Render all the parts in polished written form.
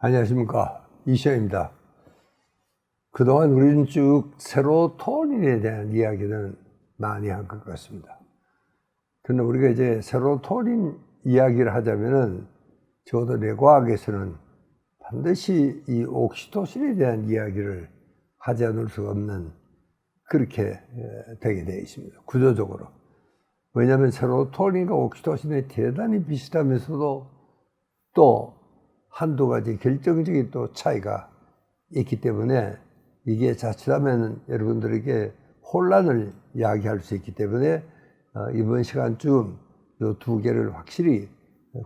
안녕하십니까, 이시영입니다. 그동안 우리는 쭉 세로토닌에 대한 이야기는 많이 한 것 같습니다. 그런데 우리가 이제 세로토닌 이야기를 하자면은 적어도 뇌과학에서는 반드시 이 옥시토신에 대한 이야기를 하지 않을 수가 없는, 그렇게 되게 되어 있습니다, 구조적으로. 왜냐하면 세로토닌과 옥시토신이 대단히 비슷하면서도 또 한두 가지 결정적인 또 차이가 있기 때문에 이게 자칫하면 여러분들에게 혼란을 야기할 수 있기 때문에 이번 시간쯤 이 두 개를 확실히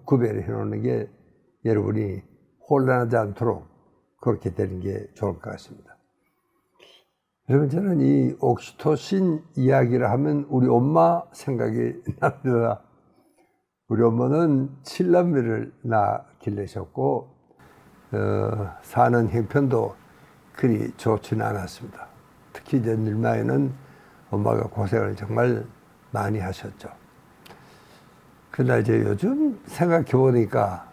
구별해 놓는 게 여러분이 혼란하지 않도록 그렇게 되는 게 좋을 것 같습니다. 여러분, 저는 이 옥시토신 이야기를 하면 우리 엄마 생각이 납니다. 우리 엄마는 7남매를 기르셨고 사는 형편도 그리 좋지는 않았습니다. 특히 이제 늙나이는 엄마가 고생을 정말 많이 하셨죠. 그러나 이제 요즘 생각해 보니까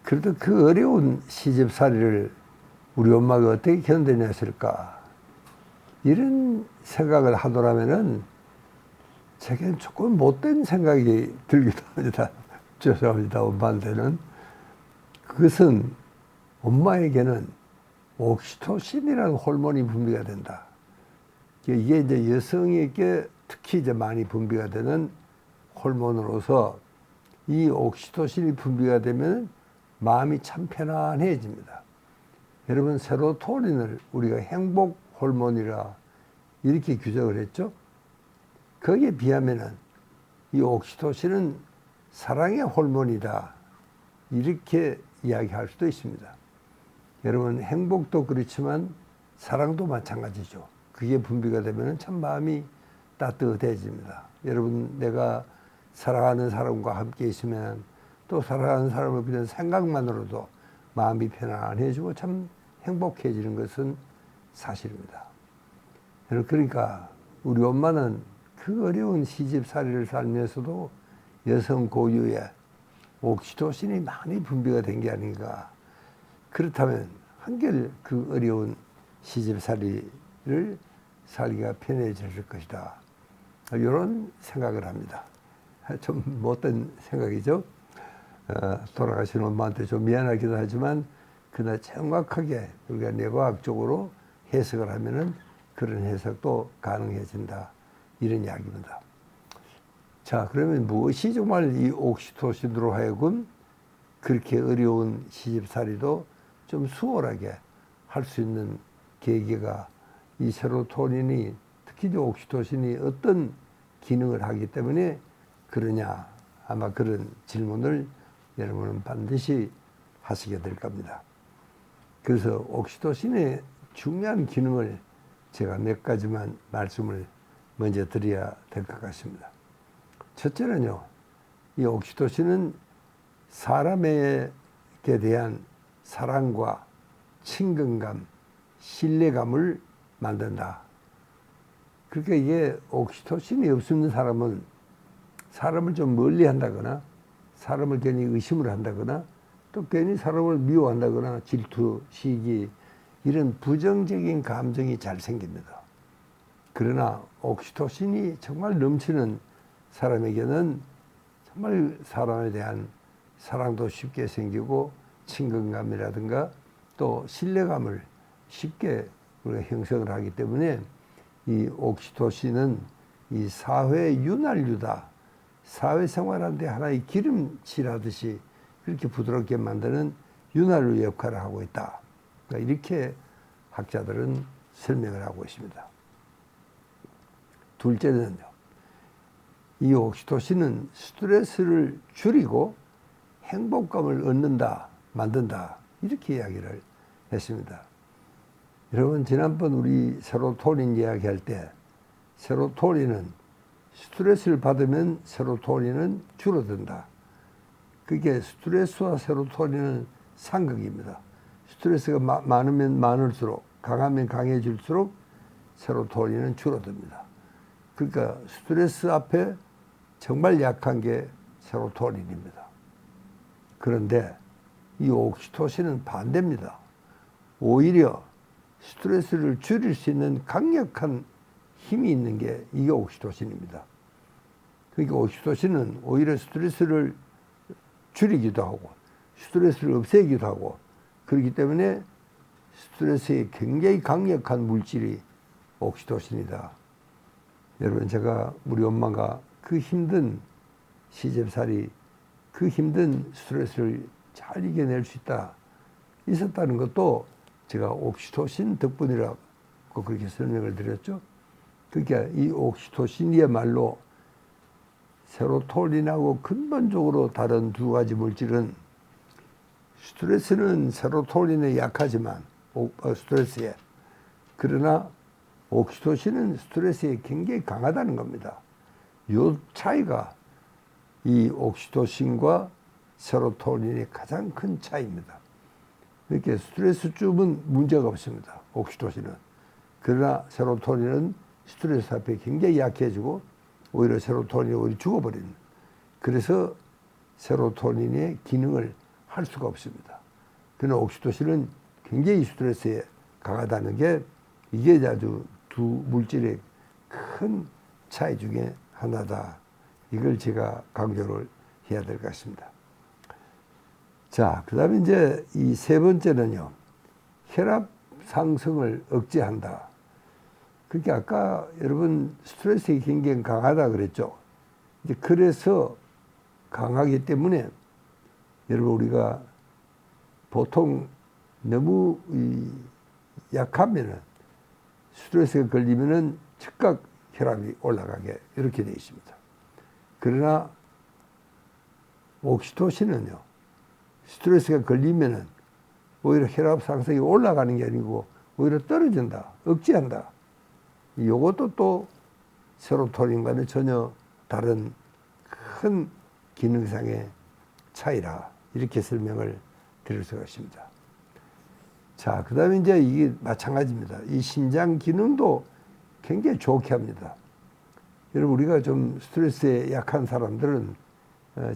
그래도 그 어려운 시집살이를 우리 엄마가 어떻게 견뎌냈을까, 이런 생각을 하더라면은 제겐 조금 못된 생각이 들기도 합니다. 죄송합니다, 엄마한테는. 그것은 엄마에게는 옥시토신이라는 호르몬이 분비가 된다. 이게 이제 여성에게 특히 이제 많이 분비가 되는 호르몬으로서 이 옥시토신이 분비가 되면 마음이 참 편안해집니다. 여러분, 세로토닌을 우리가 행복 호르몬이라 이렇게 규정을 했죠. 거기에 비하면은 이 옥시토신은 사랑의 호르몬이다, 이렇게 이야기할 수도 있습니다. 여러분, 행복도 그렇지만 사랑도 마찬가지죠. 그게 분비가 되면 참 마음이 따뜻해집니다. 여러분, 내가 사랑하는 사람과 함께 있으면 또 사랑하는 사람을 그냥 생각만으로도 마음이 편안해지고 참 행복해지는 것은 사실입니다. 여러분, 그러니까 우리 엄마는 그 어려운 시집살이를 살면서도 여성 고유의 옥시토신이 많이 분비가 된 게 아닌가. 그렇다면 한결 그 어려운 시집살이를 살기가 편해졌을 것이다, 이런 생각을 합니다. 좀 못된 생각이죠. 돌아가신 엄마한테 좀 미안하기도 하지만 그러나 정확하게 우리가 뇌과학적으로 해석을 하면은 그런 해석도 가능해진다, 이런 이야기입니다. 자, 그러면 무엇이 정말 이 옥시토신으로 하여금 그렇게 어려운 시집살이도 좀 수월하게 할 수 있는 계기가, 이 세로토닌이, 특히 이 옥시토신이 어떤 기능을 하기 때문에 그러냐, 아마 그런 질문을 여러분은 반드시 하시게 될 겁니다. 그래서 옥시토신의 중요한 기능을 제가 몇 가지만 말씀을 먼저 드려야 될 것 같습니다. 첫째는요, 이 옥시토신은 사람에게 대한 사랑과 친근감, 신뢰감을 만든다. 그러니까 이게 옥시토신이 없는 사람은 사람을 좀 멀리 한다거나, 사람을 괜히 의심을 한다거나, 또 괜히 사람을 미워한다거나, 질투, 시기, 이런 부정적인 감정이 잘 생깁니다. 그러나 옥시토신이 정말 넘치는 사람에게는 정말 사람에 대한 사랑도 쉽게 생기고, 친근감이라든가 또 신뢰감을 쉽게 우리가 형성을 하기 때문에 이 옥시토신은 이 사회 윤활유다, 사회생활하는데 하나의 기름칠하듯이 그렇게 부드럽게 만드는 윤활유 역할을 하고 있다, 그러니까 이렇게 학자들은 설명을 하고 있습니다. 둘째는요, 이 옥시토신은 스트레스를 줄이고 행복감을 얻는다, 만든다, 이렇게 이야기를 했습니다. 여러분, 지난번 우리 세로토닌 이야기할 때 세로토닌은 스트레스를 받으면 세로토닌은 줄어든다. 그게 스트레스와 세로토닌은 상극입니다. 스트레스가 많으면 많을수록, 강하면 강해질수록 세로토닌은 줄어듭니다. 그러니까 스트레스 앞에 정말 약한 게 세로토닌입니다. 그런데 이 옥시토신은 반대입니다. 오히려 스트레스를 줄일 수 있는 강력한 힘이 있는 게 이게 옥시토신입니다. 그러니까 옥시토신은 오히려 스트레스를 줄이기도 하고 스트레스를 없애기도 하고 그렇기 때문에 스트레스에 굉장히 강력한 물질이 옥시토신이다. 여러분, 제가 우리 엄마가 그 힘든 시집살이, 그 힘든 스트레스를 잘 이겨낼 수 있었다는 것도 제가 옥시토신 덕분이라고 그렇게 설명을 드렸죠. 그러니까 이 옥시토신이야말로 세로토닌하고 근본적으로 다른 두 가지 물질은, 스트레스는 세로토닌에 약하지만 스트레스에, 그러나 옥시토신은 스트레스에 굉장히 강하다는 겁니다. 이 차이가 이 옥시토신과 세로토닌의 가장 큰 차이입니다. 이렇게 스트레스쯤은 문제가 없습니다. 옥시토신은. 그러나 세로토닌은 스트레스 앞에 굉장히 약해지고 오히려 세로토닌이 오히려 죽어버리는, 그래서 세로토닌의 기능을 할 수가 없습니다. 그러나 옥시토신은 굉장히 스트레스에 강하다는 게 이게 아주 두 물질의 큰 차이 중에 하나다. 이걸 제가 강조를 해야 될 것 같습니다. 자, 그 다음에 이제 이 세 번째는요, 혈압 상승을 억제한다. 그러니까 아까 여러분 스트레스가 굉장히 강하다 그랬죠. 이제 그래서 강하기 때문에 여러분 우리가 보통 너무 약하면은 스트레스가 걸리면은 즉각 혈압이 올라가게 이렇게 되어 있습니다. 그러나 옥시토신은요, 스트레스가 걸리면은 오히려 혈압 상승이 올라가는 게 아니고 오히려 떨어진다, 억제한다. 이것도 또 세로토닌과는 전혀 다른 큰 기능상의 차이라 이렇게 설명을 드릴 수가 있습니다. 자, 그 다음에 이제 이게 마찬가지입니다. 이 심장 기능도 굉장히 좋게 합니다. 여러분, 우리가 좀 스트레스에 약한 사람들은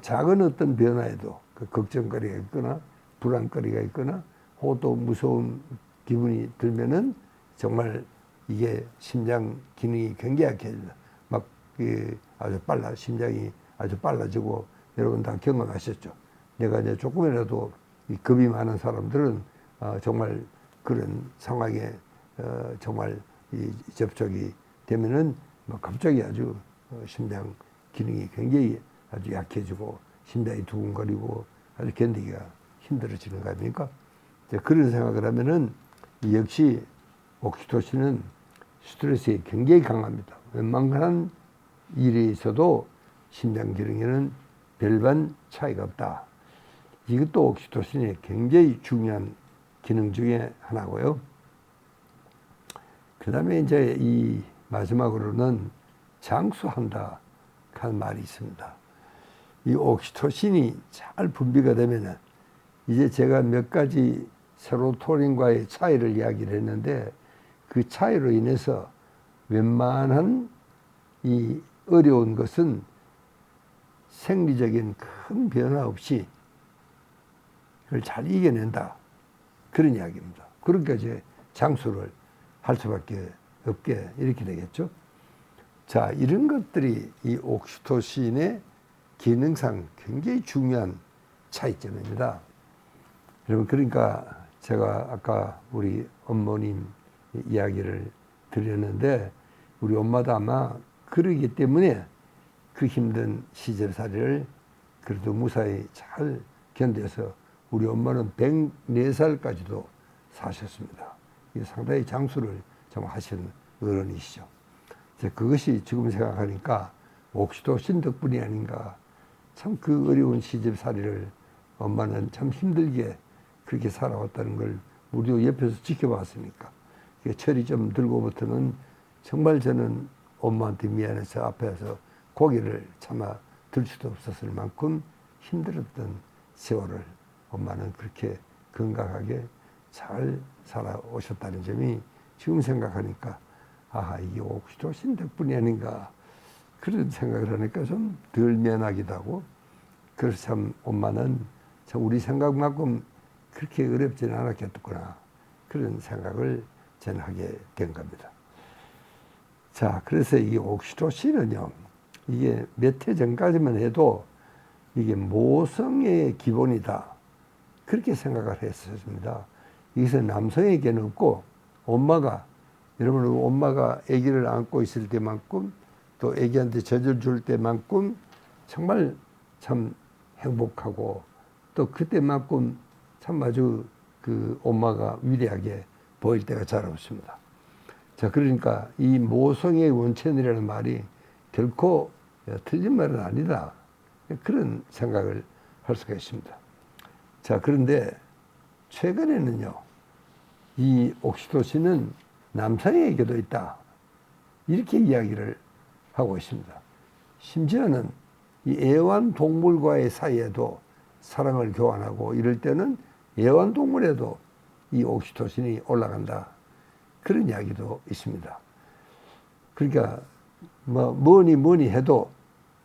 작은 어떤 변화에도 걱정거리가 있거나 불안거리가 있거나 혹은 또 무서운 기분이 들면은 정말 이게 심장 기능이 굉장히 약해집니다. 막 아주 심장이 아주 빨라지고, 여러분 다 경험하셨죠. 내가 이제 조금이라도 겁이 많은 사람들은 정말 그런 상황에 정말 접촉이 되면은 갑자기 아주 심장 기능이 굉장히 아주 약해지고 심장이 두근거리고 아주 견디기가 힘들어지는 거 아닙니까? 그런 생각을 하면은 역시 옥시토신은 스트레스에 굉장히 강합니다. 웬만한 일에 있어도 심장 기능에는 별반 차이가 없다. 이것도 옥시토신의 굉장히 중요한 기능 중에 하나고요. 그 다음에 이제 이 마지막으로는 장수한다 하는 말이 있습니다. 이 옥시토신이 잘 분비가 되면은, 이제 제가 몇 가지 세로토닌과의 차이를 이야기를 했는데, 그 차이로 인해서 웬만한 이 어려운 것은 생리적인 큰 변화 없이 그걸 잘 이겨낸다. 그런 이야기입니다. 그러니까 이제 장수를 할 수밖에 없게 이렇게 되겠죠. 자, 이런 것들이 이 옥시토신의 기능상 굉장히 중요한 차이점입니다. 여러분, 그러니까 제가 아까 우리 어머님 이야기를 드렸는데, 우리 엄마도 아마 그러기 때문에 그 힘든 시절살이를 그래도 무사히 잘 견뎌서 우리 엄마는 104살까지도 사셨습니다. 상당히 장수를 좀 하신 어른이시죠. 그것이 지금 생각하니까 옥시토신 덕분이 아닌가. 참 그 어려운 시집살이를 엄마는 참 힘들게 그렇게 살아왔다는 걸 우리 옆에서 지켜봤으니까. 철이 좀 들고부터는 정말 저는 엄마한테 미안해서 앞에서 고개를 차마 들 수도 없었을 만큼 힘들었던 세월을 엄마는 그렇게 건강하게 잘 살아오셨다는 점이 지금 생각하니까, 아하, 이게 옥시토신 덕분이 아닌가, 그런 생각을 하니까 좀 덜 미안하기도 하고, 그래서 참 엄마는 참 우리 생각만큼 그렇게 어렵지는 않았겠구나. 그런 생각을 저는 하게 된 겁니다. 자, 그래서 이 옥시토신은요, 이게 몇 해 전까지만 해도 이게 모성의 기본이다. 그렇게 생각을 했었습니다. 이것은 남성에게는 없고, 여러분, 엄마가 아기를 안고 있을 때만큼, 또 아기한테 젖을 줄 때만큼 정말 참 행복하고, 또 그때만큼 참 아주 그 엄마가 위대하게 보일 때가 잘 없습니다. 자, 그러니까 이 모성의 원천이라는 말이 결코 틀린 말은 아니다. 그런 생각을 할 수가 있습니다. 자, 그런데 최근에는요, 이 옥시토신은 남성에게도 있다. 이렇게 이야기를 하고 있습니다. 심지어는 이 애완동물과의 사이에도 사랑을 교환하고 이럴 때는 애완동물에도 이 옥시토신이 올라간다. 그런 이야기도 있습니다. 그러니까 뭐니 해도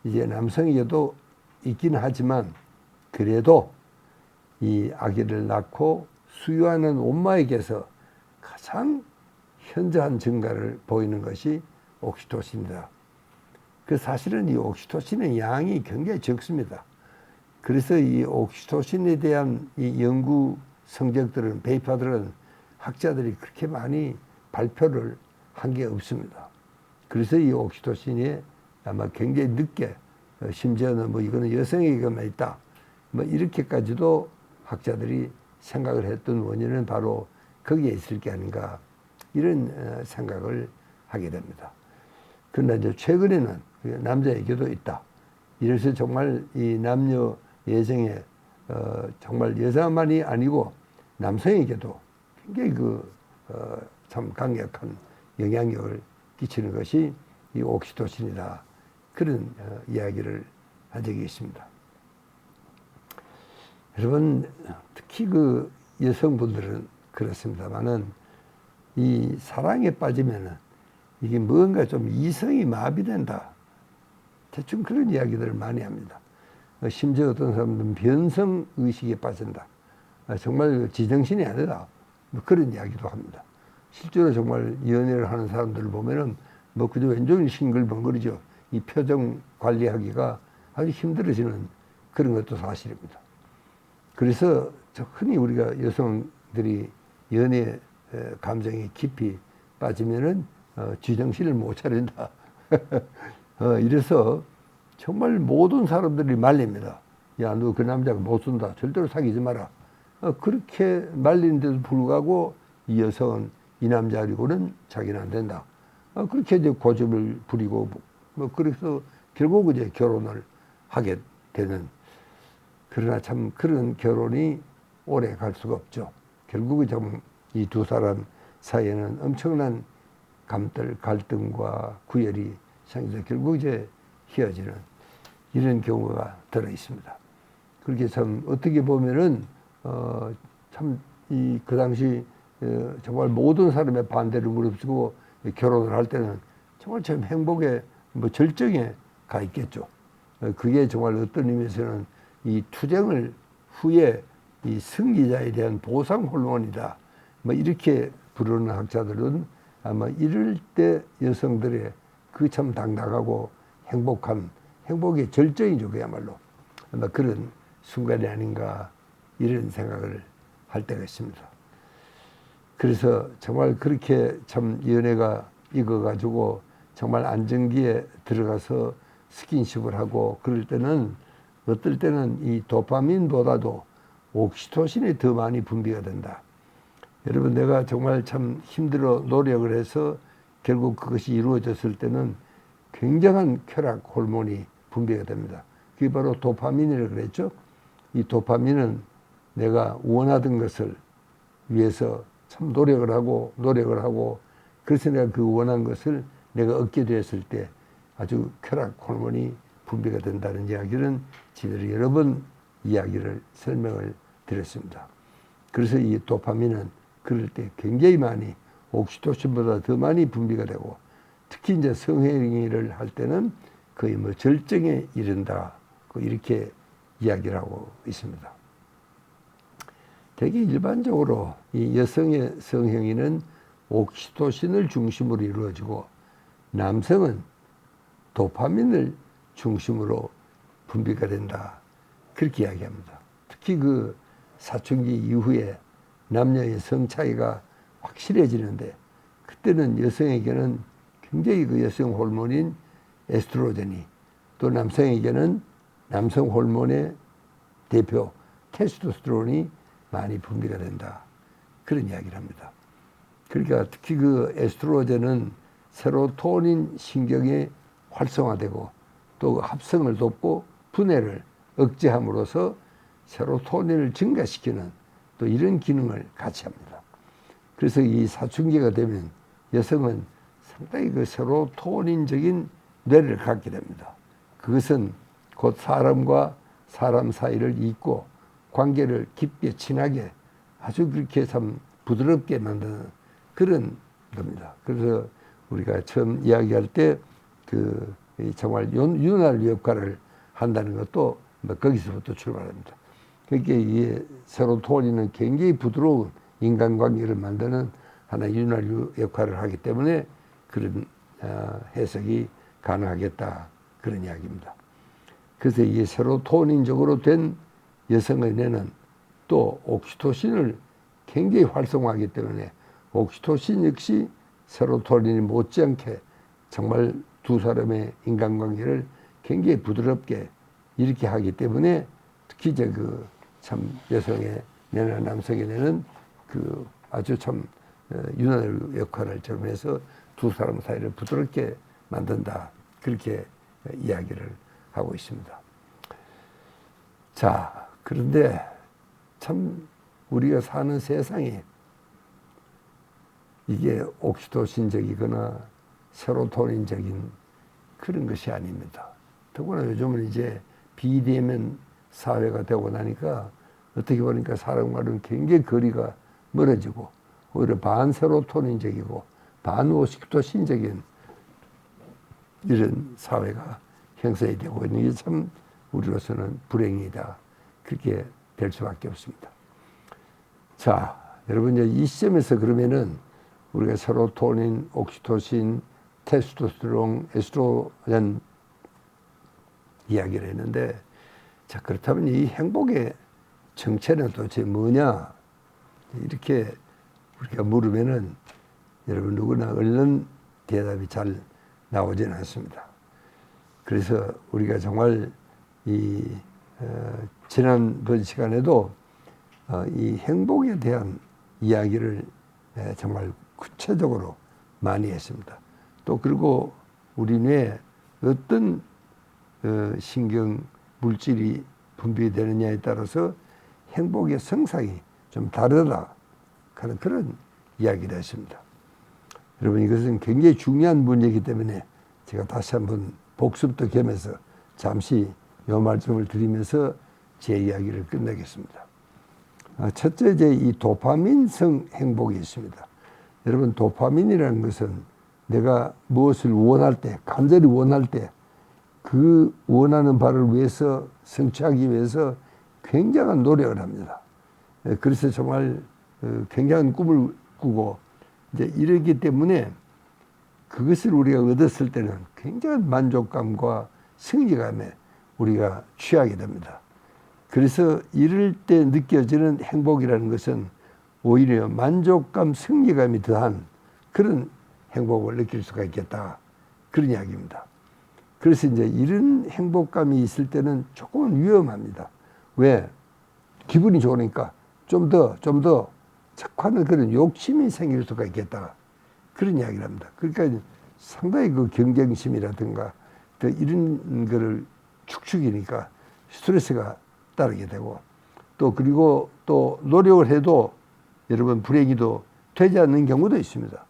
이제 남성에게도 있긴 하지만 그래도 이 아기를 낳고 수유하는 엄마에게서 가장 현저한 증가를 보이는 것이 옥시토신이다. 그 사실은 이 옥시토신의 양이 굉장히 적습니다. 그래서 이 옥시토신에 대한 이 연구 성적들은, 페이퍼들은 학자들이 그렇게 많이 발표를 한 게 없습니다. 그래서 이 옥시토신이 아마 굉장히 늦게, 심지어는 이거는 여성에게만 있다, 이렇게까지도 학자들이 생각을 했던 원인은 바로 거기에 있을 게 아닌가, 이런 생각을 하게 됩니다. 그러나 이제 최근에는 남자에게도 있다. 이래서 정말 이 남녀 예정에 정말 여자만이 아니고 남성에게도 굉장히 참 강력한 영향력을 끼치는 것이 이 옥시토신이다. 그런 이야기를 한 적이 있습니다. 여러분, 특히 그 여성분들은 그렇습니다만은 이 사랑에 빠지면은 이게 뭔가 좀 이성이 마비된다. 대충 그런 이야기들을 많이 합니다. 심지어 어떤 사람들은 변성 의식에 빠진다. 정말 지정신이 아니다. 그런 이야기도 합니다. 실제로 정말 연애를 하는 사람들을 보면은 그저 왼쪽이 싱글벙글이죠. 이 표정 관리하기가 아주 힘들어지는 그런 것도 사실입니다. 그래서 흔히 우리가 여성들이 연애 감정에 깊이 빠지면은 지정신을 못 차린다. 이래서 정말 모든 사람들이 말립니다. 야, 너 그 남자가 못 쓴다. 절대로 사귀지 마라. 그렇게 말리는데도 불구하고 이 여성은 이 남자하고는 자기는 안 된다. 그렇게 이제 고집을 부리고 그래서 결국 이제 결혼을 하게 되는, 그러나 참 그런 결혼이 오래 갈 수가 없죠. 결국 이 두 사람 사이에는 엄청난 갈등과 구열이 생겨서 결국 이제 헤어지는 이런 경우가 들어 있습니다. 그렇게 참 어떻게 보면은 참 그 당시 정말 모든 사람의 반대를 무릅쓰고 결혼을 할 때는 정말 참 행복의 절정에 가 있겠죠. 그게 정말 어떤 의미에서는 이 투쟁을 후에 이 승리자에 대한 보상 호르몬이다. 이렇게 부르는 학자들은 아마 이럴 때 여성들의 그 참 당당하고 행복의 절정이죠. 그야말로. 아마 그런 순간이 아닌가, 이런 생각을 할 때가 있습니다. 그래서 정말 그렇게 참 연애가 익어가지고 정말 안정기에 들어가서 스킨십을 하고 그럴 때는 어떨 때는 이 도파민보다도 옥시토신이 더 많이 분비가 된다. 여러분, 내가 정말 참 힘들어 노력을 해서 결국 그것이 이루어졌을 때는 굉장한 쾌락 호르몬이 분비가 됩니다. 그게 바로 도파민이라고 그랬죠. 이 도파민은 내가 원하던 것을 위해서 참 노력을 하고 그래서 내가 그 원한 것을 내가 얻게 되었을 때 아주 쾌락 호르몬이 분비가 된다는 이야기는 지들이 여러 번 이야기를 설명을 드렸습니다. 그래서 이 도파민은 그럴 때 굉장히 많이 옥시토신보다 더 많이 분비가 되고 특히 이제 성행위를 할 때는 거의 절정에 이른다. 이렇게 이야기를 하고 있습니다. 되게 일반적으로 이 여성의 성행위는 옥시토신을 중심으로 이루어지고 남성은 도파민을 중심으로 분비가 된다. 그렇게 이야기합니다. 특히 그 사춘기 이후에 남녀의 성 차이가 확실해지는데 그때는 여성에게는 굉장히 그 여성 호르몬인 에스트로겐이 또 남성에게는 남성 호르몬의 대표 테스토스테론이 많이 분비가 된다. 그런 이야기를 합니다. 그러니까 특히 그 에스트로겐은 세로토닌 신경이 활성화되고 또 합성을 돕고 분해를 억제함으로써 세로토닌을 증가시키는 또 이런 기능을 같이 합니다. 그래서 이 사춘기가 되면 여성은 상당히 그 세로토닌적인 뇌를 갖게 됩니다. 그것은 곧 사람과 사람 사이를 잇고 관계를 깊게 친하게 아주 그렇게 참 부드럽게 만드는 그런 겁니다. 그래서 우리가 처음 이야기할 때 그 정말 윤활 역할을 한다는 것도 거기서부터 출발합니다. 그러니까 이 세로토닌은 굉장히 부드러운 인간관계를 만드는 하나의 윤활 역할을 하기 때문에 그런 해석이 가능하겠다. 그런 이야기입니다. 그래서 이 세로토닌적으로 된 여성의 뇌는 또 옥시토신을 굉장히 활성화하기 때문에 옥시토신 역시 세로토닌이 못지않게 정말 두 사람의 인간관계를 굉장히 부드럽게 이렇게 하기 때문에 특히 이제 그 참 여성의 뇌나 남성의 뇌는 그 아주 참 윤활 역할을 좀 해서 두 사람 사이를 부드럽게 만든다. 그렇게 이야기를 하고 있습니다. 자, 그런데 참 우리가 사는 세상이 이게 옥시토신적이거나 세로토닌적인 그런 것이 아닙니다. 더구나 요즘은 이제 비대면 사회가 되고 나니까 어떻게 보니까 사람과는 굉장히 거리가 멀어지고 오히려 반세로토닌적이고 반옥시토신적인 이런 사회가 형성이 되고 있는 게 참 우리로서는 불행이다. 그렇게 될 수밖에 없습니다. 자, 여러분 이제 이 시점에서 그러면은 우리가 세로토닌, 옥시토신, 테스토스테론, 에스트로겐 이야기를 했는데 자, 그렇다면 이 행복의 정체는 도대체 뭐냐? 이렇게 우리가 물으면은 여러분 누구나 얼른 대답이 잘 나오지는 않습니다. 그래서 우리가 정말 지난번 시간에도 이 행복에 대한 이야기를 정말 구체적으로 많이 했습니다. 또 그리고 우리 뇌에 어떤 신경 물질이 분비되느냐에 따라서 행복의 성상이 좀 다르다 하는 그런 이야기를 했습니다. 여러분 이것은 굉장히 중요한 문제이기 때문에 제가 다시 한번 복습도 겸해서 잠시 이 말씀을 드리면서 제 이야기를 끝내겠습니다. 첫째 이제 이 도파민성 행복이 있습니다. 여러분 도파민이라는 것은 내가 무엇을 원할 때 간절히 원할 때 그 원하는 바를 위해서 성취하기 위해서 굉장한 노력을 합니다. 그래서 정말 굉장한 꿈을 꾸고 이제 이러기 때문에 그것을 우리가 얻었을 때는 굉장한 만족감과 승리감에 우리가 취하게 됩니다. 그래서 이럴 때 느껴지는 행복이라는 것은 오히려 만족감, 승리감이 더한 그런 행복을 느낄 수가 있겠다. 그런 이야기입니다. 그래서 이제 이런 행복감이 있을 때는 조금은 위험합니다. 왜? 기분이 좋으니까 좀 더 착하는 그런 욕심이 생길 수가 있겠다. 그런 이야기를 합니다. 그러니까 상당히 그 경쟁심이라든가 또 이런 거를 축축이니까 스트레스가 따르게 되고 또 그리고 또 노력을 해도 여러분 불행히도 되지 않는 경우도 있습니다.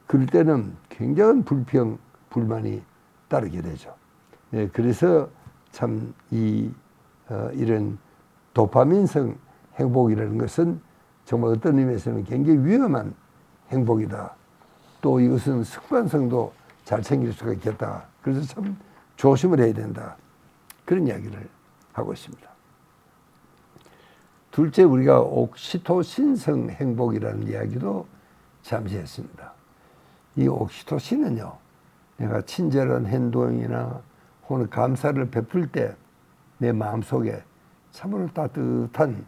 그럴 때는 굉장한 불평, 불만이 따르게 되죠. 예, 그래서 참 이런 도파민성 행복이라는 것은 정말 어떤 의미에서는 굉장히 위험한 행복이다. 또 이것은 습관성도 잘 생길 수가 있겠다. 그래서 참 조심을 해야 된다. 그런 이야기를 하고 있습니다. 둘째, 우리가 옥시토신성 행복이라는 이야기도 잠시 했습니다. 이 옥시토신은요, 내가 친절한 행동이나 혹은 감사를 베풀 때 내 마음속에 참으로 따뜻한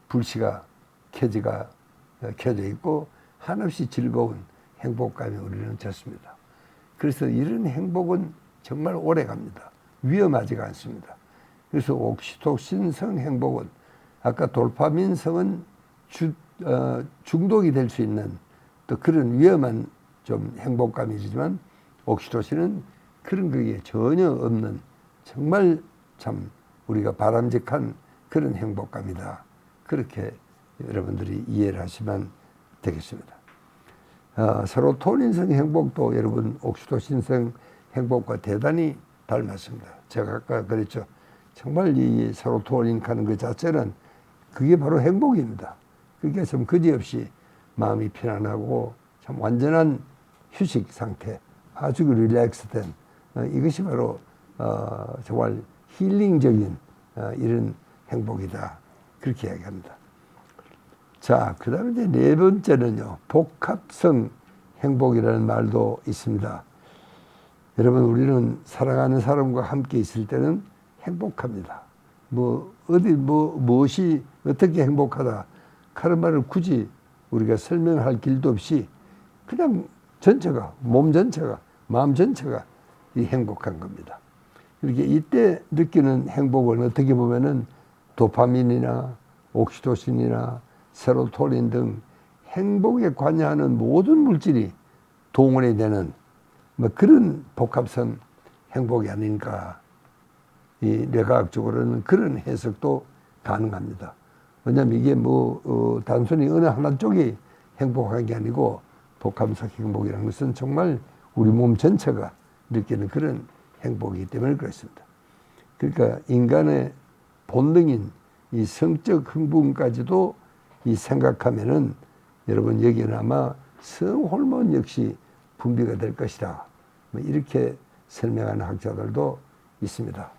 불씨가 켜져 있고 한없이 즐거운 행복감이 우리는 졌습니다. 그래서 이런 행복은 정말 오래 갑니다. 위험하지가 않습니다. 그래서 옥시토신성 행복은 아까 돌파민성은 중독이 될 수 있는 또 그런 위험한 좀 행복감이지만 옥시토신은 그런 게 전혀 없는 정말 참 우리가 바람직한 그런 행복감이다. 그렇게 여러분들이 이해를 하시면 되겠습니다. 세로토닌성 행복도 여러분 옥시토신성 행복과 대단히 닮았습니다. 제가 아까 그랬죠. 정말 이 세로토닌 가는 것 자체는 그게 바로 행복입니다. 그게 좀 그지없이 마음이 편안하고 참 완전한 휴식 상태, 아주 릴렉스된 이것이 바로 정말 힐링적인 이런 행복이다. 그렇게 이야기합니다. 자, 그 다음에 이제 네 번째는요, 복합성 행복이라는 말도 있습니다. 여러분, 우리는 사랑하는 사람과 함께 있을 때는 행복합니다. 무엇이 어떻게 행복하다. 그런 말을 굳이 우리가 설명할 길도 없이 그냥 전체가, 몸 전체가, 마음 전체가 이 행복한 겁니다. 이렇게 이때 느끼는 행복은 어떻게 보면은 도파민이나 옥시토신이나 세로토닌 등 행복에 관여하는 모든 물질이 동원이 되는 그런 복합성 행복이 아닌가. 이 뇌과학적으로는 그런 해석도 가능합니다. 왜냐하면 이게 단순히 어느 하나 쪽이 행복한 게 아니고 복합성 행복이라는 것은 정말 우리 몸 전체가 느끼는 그런 행복이기 때문에 그렇습니다. 그러니까 인간의 본능인 이 성적 흥분까지도 이 생각하면은 여러분 여기는 아마 성호르몬 역시 분비가 될 것이다. 이렇게 설명하는 학자들도 있습니다.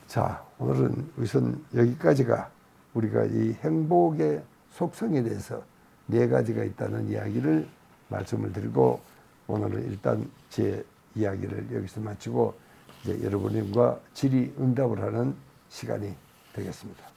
자, 오늘은 우선 여기까지가 우리가 이 행복의 속성에 대해서 네 가지가 있다는 이야기를 말씀을 드리고 오늘은 일단 제 이야기를 여기서 마치고 이제 여러분과 질의응답을 하는 시간이 되겠습니다.